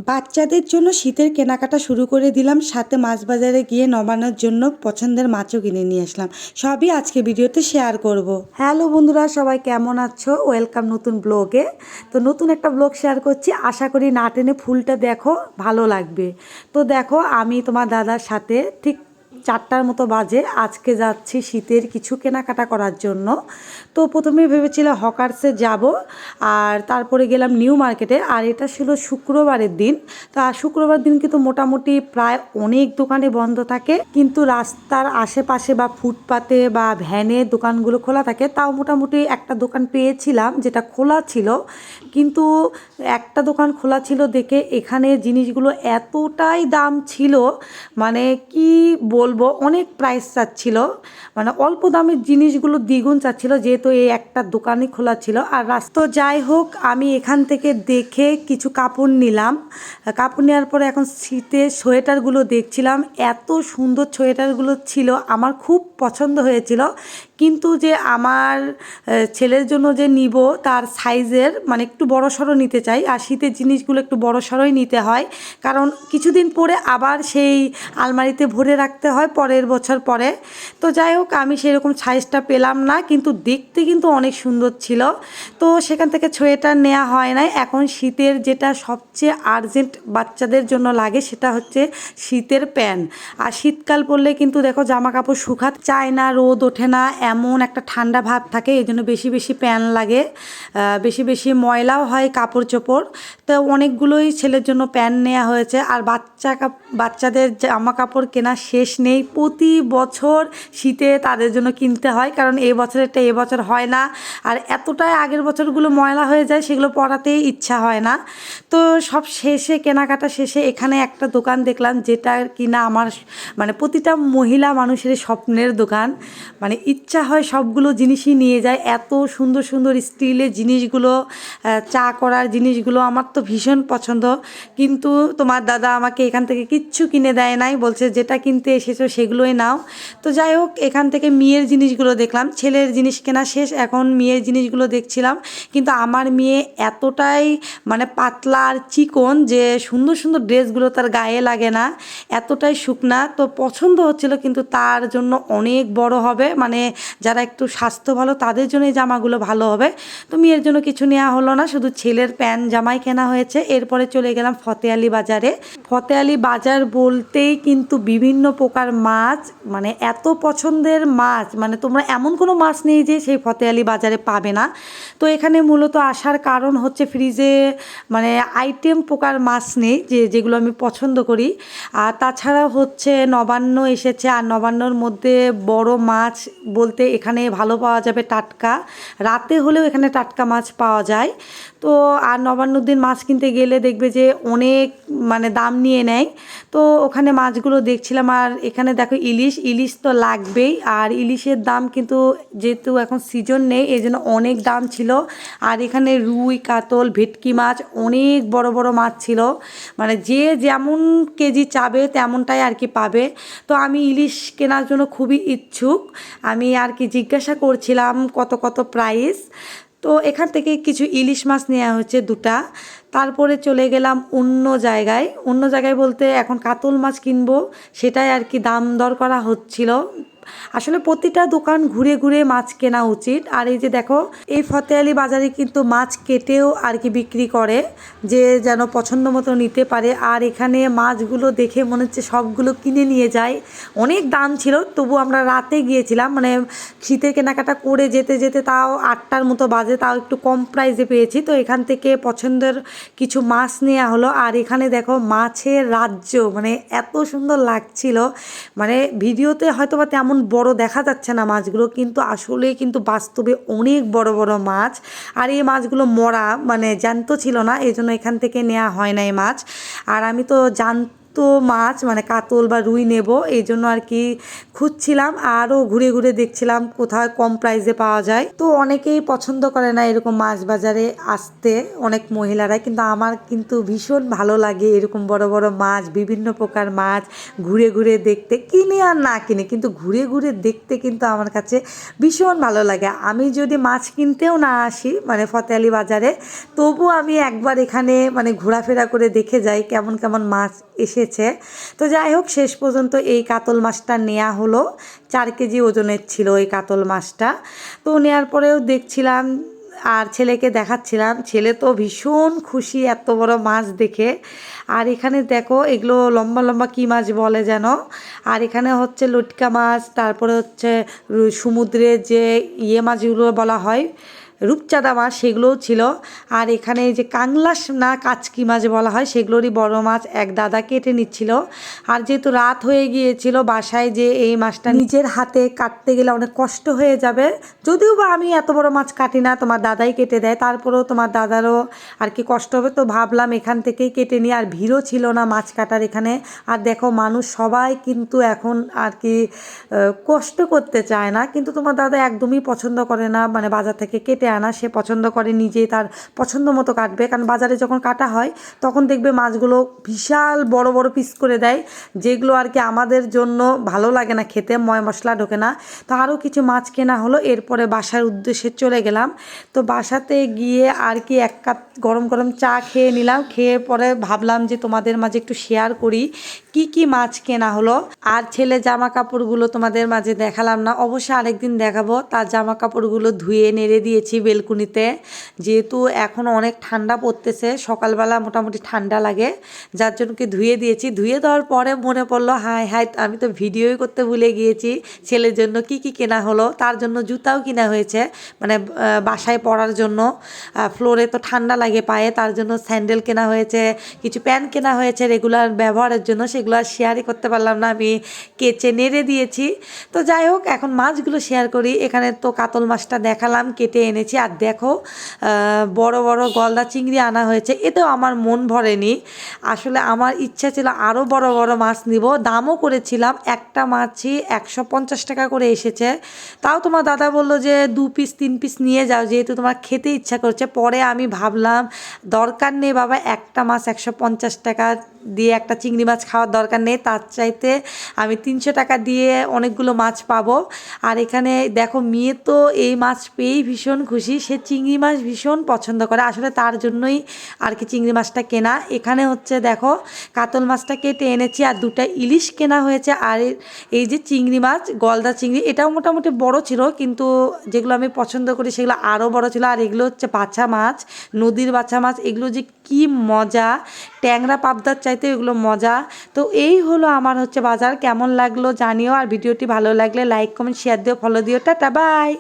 বাচ্চাদের জন্য শীতের কেনাকাটা শুরু করে দিলাম, সাথে মাছ বাজারে গিয়ে নবান্নর জন্য পছন্দের মাছও কিনে নিয়ে আসলাম। সবই আজকে ভিডিওতে শেয়ার করব। হ্যালো বন্ধুরা, সবাই কেমন আছো? ওয়েলকাম নতুন ব্লগে। তো নতুন একটা ব্লগ শেয়ার করছি, আশা করি না টেনে ফুলটা দেখো, ভালো লাগবে। তো দেখো, আমি তোমার দাদার সাথে ঠিক 4টার মতো বাজে আজকে যাচ্ছি শীতের কিছু কেনাকাটা করার জন্য। তো প্রথমে ভেবেছিলাম হকার্সে যাব, আর তারপরে গেলাম নিউ মার্কেটে। আর এটা ছিল শুক্রবারের দিন। তা শুক্রবার দিন কিন্তু মোটামুটি প্রায় অনেক দোকানে বন্ধ থাকে, কিন্তু রাস্তার আশেপাশে বা ফুটপাতে বা ভ্যানে দোকানগুলো খোলা থাকে। তাও মোটামুটি একটা দোকান পেয়েছিলাম যেটা খোলা ছিল, কিন্তু একটা দোকান খোলা ছিল দেখে এখানে জিনিসগুলো এতটাই দাম ছিল, মানে কি বলবো, অনেক প্রাইস চাচ্ছিল। মানে অল্প দামের জিনিসগুলো দ্বিগুণ চাচ্ছিল, যেহেতু এই একটা দোকানই খোলা ছিল। আর রাস্তা যাই হোক, আমি এখান থেকে দেখে কিছু কাপড় নিলাম। কাপড় নেওয়ার পরে এখন শীতের সোয়েটারগুলো দেখছিলাম, এত সুন্দর সোয়েটারগুলো ছিল, আমার খুব পছন্দ হয়েছিল। কিন্তু যে আমার ছেলের জন্য যে নিব, তার সাইজের মানে একটু বড় সড়ো নিতে চাই। আর শীতের জিনিসগুলো একটু বড় সড়োই নিতে হয়, কারণ কিছুদিন পরে আবার সেই আলমারিতে ভরে রাখতে হয় পরের বছর পরে। তো যাই হোক, আমি সেরকম সাইজটা পেলাম না, কিন্তু দেখতে কিন্তু অনেক সুন্দর ছিল। তো সেখান থেকে সোয়েটার নেওয়া হয় নাই। এখন শীতের যেটা সবচেয়ে আর্জেন্ট বাচ্চাদের জন্য লাগে, সেটা হচ্ছে শীতের প্যান্ট। আর শীতকাল পড়লে কিন্তু দেখো জামা কাপড় শুকাতে চায় না, রোদ ওঠে না, এমন একটা ঠান্ডা ভাব থাকে, এই জন্য বেশি বেশি প্যান্ট লাগে। বেশি বেশি ময়লাও হয় কাপড় চোপড়। তো অনেকগুলোই ছেলের জন্য প্যান্ট নেওয়া হয়েছে। আর বাচ্চাদের জামা কাপড় কেনা শেষ নেই, প্রতি বছর শীতে তাদের জন্য কিনতে হয়, কারণ এই বছরেরটা এবছর হয় না। আর এতটাই আগের বছরগুলো ময়লা হয়ে যায়, সেগুলো পরাতেই ইচ্ছা হয় না। তো সব শেষে, কেনাকাটা শেষে এখানে একটা দোকান দেখলাম, যেটা কিনা আমার মানে প্রতিটা মহিলা মানুষের স্বপ্নের দোকান। মানে ইচ্ছা হয় সবগুলো জিনিসই নিয়ে যায়, এত সুন্দর সুন্দর স্টিলের জিনিসগুলো, চা করার জিনিসগুলো আমার তো ভীষণ পছন্দ। কিন্তু তোমার দাদা আমাকে এখান থেকে কিচ্ছু কিনে দেয় নাই, বলছে যেটা কিনতে এসেছো সেগুলোই নাও। তো যাই হোক, এখান থেকে মেয়ের জিনিসগুলো দেখলাম, ছেলের জিনিস কেনা শেষ, এখন মেয়ের জিনিসগুলো দেখছিলাম। কিন্তু আমার মেয়ে এতটাই মানে পাতলা আর চিকন যে সুন্দর সুন্দর ড্রেসগুলো তার গায়ে লাগে না, এতটাই শুকনা। তো পছন্দ হচ্ছিল, কিন্তু তার জন্য অনেক বড় হবে, মানে যারা একটু স্বাস্থ্য ভালো তাদের জন্য এই জামাগুলো ভালো হবে। তো মেয়ের জন্য কিছু নেওয়া হলো না, শুধু ছেলের প্যান্ট জামাই কেনা হয়েছে। এরপরে চলে গেলাম ফতে আলী বাজারে। ফতে আলী বাজার বলতেই কিন্তু বিভিন্ন প্রকার মাছ, মানে এত পছন্দের মাছ, মানে তোমরা এমন কোনো মাছ নেই যে সেই ফতে আলী বাজারে পাবে না। তো এখানে মূলত আসার কারণ হচ্ছে ফ্রিজে মানে আইটেম প্রকার মাছ নেই, যেগুলো আমি পছন্দ করি। আর তাছাড়া হচ্ছে নবান্ন এসেছে, আর নবান্নর মধ্যে বড় মাছ বলতে এখানে ভালো পাওয়া যাবে টাটকা, রাতে হলেও এখানে টাটকা মাছ পাওয়া যায়। তো আর নবান্নর দিন মাছ কিনতে গেলে দেখবে যে অনেক মানে দাম নিয়ে নেয়। তো ওখানে মাছগুলো দেখছিলাম। আর এখানে দেখো ইলিশ, ইলিশ তো লাগবেই। আর ইলিশের দাম কিন্তু যেহেতু এখন সিজন নেই, এই জন্য অনেক দাম ছিল। আর এখানে রুই, কাতল, ভেটকি মাছ, অনেক বড় বড় মাছ ছিল, মানে যে যেমন কেজি চাবে তেমনটাই আর কি পাবে। তো আমি ইলিশ কেনার জন্য খুবই ইচ্ছুক, আমি আর কি জিজ্ঞাসা করছিলাম কত কত প্রাইস। তো এখান থেকে কিছু ইলিশ মাছ নেওয়া হচ্ছে 2টা। তারপরে চলে গেলাম অন্য জায়গায়। অন্য জায়গায় বলতে এখন কাতল মাছ কিনবো, সেটাই আর কি দাম দর করা হচ্ছিল। আসলে প্রতিটা দোকান ঘুরে ঘুরে মাছ কেনা উচিত। আর এই যে দেখো, এই ফতে আলী বাজারে কিন্তু মাছ কেটেও আর কি বিক্রি করে, যে যেন পছন্দ মতো নিতে পারে। আর এখানে মাছগুলো দেখে মনে হচ্ছে সবগুলো কিনে নিয়ে যায়, অনেক দাম ছিল। তবু আমরা রাতে গিয়েছিলাম, মানে শীতের কেনাকাটা করে যেতে যেতে তাও 8টার মতো বাজে, তাও একটু কম প্রাইসে পেয়েছি। তো এখান থেকে পছন্দের কিছু মাছ নেওয়া হলো। আর এখানে দেখো মাছের রাজ্য, মানে এত সুন্দর লাগছিল, মানে ভিডিওতে হয়তো বা তেমন বড় দেখা যাচ্ছে না মাছগুলো, কিন্তু আসলে কিন্তু বাস্তবে অনেক বড় বড় মাছ। আর এই মাছগুলো মরা, মানে জ্যান্ত ছিল না, এই জন্য এখান থেকে নেওয়া হয় না এই মাছ। আর আমি তো জ্যান্ত জ্যান্ত মাছ মানে কাতল বা রুই নেব, এই জন্য আর কি খুঁজছিলাম। আরও ঘুরে ঘুরে দেখছিলাম কোথায় কম প্রাইসে পাওয়া যায়। তো অনেকেই পছন্দ করে না এরকম মাছ বাজারে আসতে, অনেক মহিলারা, কিন্তু আমার কিন্তু ভীষণ ভালো লাগে এরকম বড় বড় মাছ, বিভিন্ন প্রকার মাছ ঘুরে ঘুরে দেখতে। কিনে আর না কিনে, কিন্তু ঘুরে ঘুরে দেখতে কিন্তু আমার কাছে ভীষণ ভালো লাগে। আমি যদি মাছ কিনতেও না আসি মানে ফতে আলী বাজারে, তবু আমি একবার এখানে মানে ঘোরাফেরা করে দেখে যাই কেমন কেমন মাছ এসেছে। তো যাই হোক, শেষ পর্যন্ত এই কাতল মাছটা নেওয়া হলো। 4 কেজি ওজনের ছিল এই কাতল মাছটা। তো নেওয়ার পরেও দেখছিলাম আর ছেলেকে দেখাচ্ছিলাম, ছেলে তো ভীষণ খুশি এত বড় মাছ দেখে। আর এখানে দেখো এগুলো লম্বা লম্বা কী মাছ বলে যেন, আর এখানে হচ্ছে লটকা মাছ, তারপরে হচ্ছে সমুদ্রে যে মাছগুলো বলা হয় রূপচাঁদা মাছ, সেগুলোও ছিল। আর এখানে এই যে কাংলাস না কাচকি মাছ বলা হয়, সেগুলোরই বড় মাছ এক দাদা কেটে নিচ্ছিল। আর যেহেতু রাত হয়ে গিয়েছিল, বাসায় যে এই মাছটা নিজের হাতে কাটতে গেলে অনেক কষ্ট হয়ে যাবে, যদিও বা আমি এত বড় মাছ কাটি না, তোমার দাদাই কেটে দেয়, তারপরেও তোমার দাদারও আর কি কষ্ট হবে, তো ভাবলাম এখান থেকেই কেটে নিই। আর ভিড়ও ছিল না মাছ কাটার এখানে। আর দেখো মানুষ সবাই কিন্তু এখন আর কি কষ্ট করতে চায় না, কিন্তু তোমার দাদা একদমই পছন্দ করে না মানে বাজার থেকে কেটে আনা, সে পছন্দ করে নিজেই তার পছন্দ মতো কাটবে। কারণ বাজারে যখন কাটা হয় তখন দেখবে মাছগুলো বিশাল বড় বড় পিস করে দেয়, যেগুলো আর কি আমাদের জন্য ভালো লাগে না খেতে, ময় মশলা ঢোকে না। তো আরও কিছু মাছ কেনা হলো, এরপরে বাসার উদ্দেশ্যে চলে গেলাম। তো বাসাতে গিয়ে আর কি 1 কাপ গরম গরম চা খেয়ে নিলাম, খেয়ে পরে ভাবলাম যে তোমাদের মাঝে একটু শেয়ার করি কি কি মাছ কেনা হলো। আর ছেলে জামা কাপড়গুলো তোমাদের মাঝে দেখালাম না, অবশ্যই আরেকদিন দেখাবো। তার জামা কাপড়গুলো ধুয়ে নেড়ে দিয়েছি বেলকুনিতে, যেহেতু এখন অনেক ঠান্ডা পড়তেছে, সকালবেলা মোটামুটি ঠান্ডা লাগে, যার জন্য কি ধুয়ে দিয়েছি। ধুয়ে দেওয়ার পরে মনে পড়লো হাই হাই আমি তো ভিডিওই করতে ভুলে গিয়েছি, ছেলের জন্য কি কি কেনা হলো। তার জন্য জুতাও কিনা হয়েছে, মানে বাসায় পরার জন্য, ফ্লোরে তো ঠান্ডা লাগে পায়ে, তার জন্য স্যান্ডেল কেনা হয়েছে, কিছু প্যান্ট কেনা হয়েছে রেগুলার ব্যবহারের জন্য, সেগুলো আর শেয়ারই করতে পারলাম না, আমি কেচে নেড়ে দিয়েছি। তো যাই হোক, এখন মাছগুলো শেয়ার করি। এখানে তো কাতল মাছটা দেখালাম, কেটে এনেছি। আর দেখো বড় বড় গলদা চিংড়ি আনা হয়েছে, এতেও আমার মন ভরেনি। আসলে আমার ইচ্ছা ছিল আরও বড় বড় মাছ নিব, দামও করেছিলাম, একটা মাছই 150 টাকা করে এসেছে। তাও তোমার দাদা বললো যে 2 পিস 3 পিস নিয়ে যাও, যেহেতু তোমার খেতে ইচ্ছা করছে। পরে আমি ভাবলাম দরকার নেই বাবা, একটা মাছ 150 টাকা দিয়ে একটা চিংড়ি মাছ খাওয়ার দরকার নেই, তার চাইতে আমি 300 টাকা দিয়ে অনেকগুলো মাছ পাবো। আর এখানে দেখো মেয়ে তো এই মাছ পেয়েই ভীষণ খুশি, সে চিংড়ি মাছ ভীষণ পছন্দ করে, আসলে তার জন্যই আর কি চিংড়ি মাছটা কেনা। এখানে হচ্ছে দেখো কাতল মাছটা কেটে এনেছি, আর 2টা ইলিশ কেনা হয়েছে। আর এই যে চিংড়ি মাছ গলদা চিংড়ি, এটাও মোটামুটি বড় ছিল, কিন্তু যেগুলো আমি পছন্দ করি সেগুলো আরও বড় ছিল। আর এগুলো হচ্ছে বাছা মাছ, নদীর বাছা মাছ, এগুলো যে কি মজা, ট্যাংরা পাবদার চাইতে এগুলো মজা। তো এই হলো আমার হচ্ছে বাজার। কেমন লাগলো জানিও, আর ভিডিওটি ভালো লাগলে লাইক কমেন্ট শেয়ার দিও, ফলো দিও। Tata bye.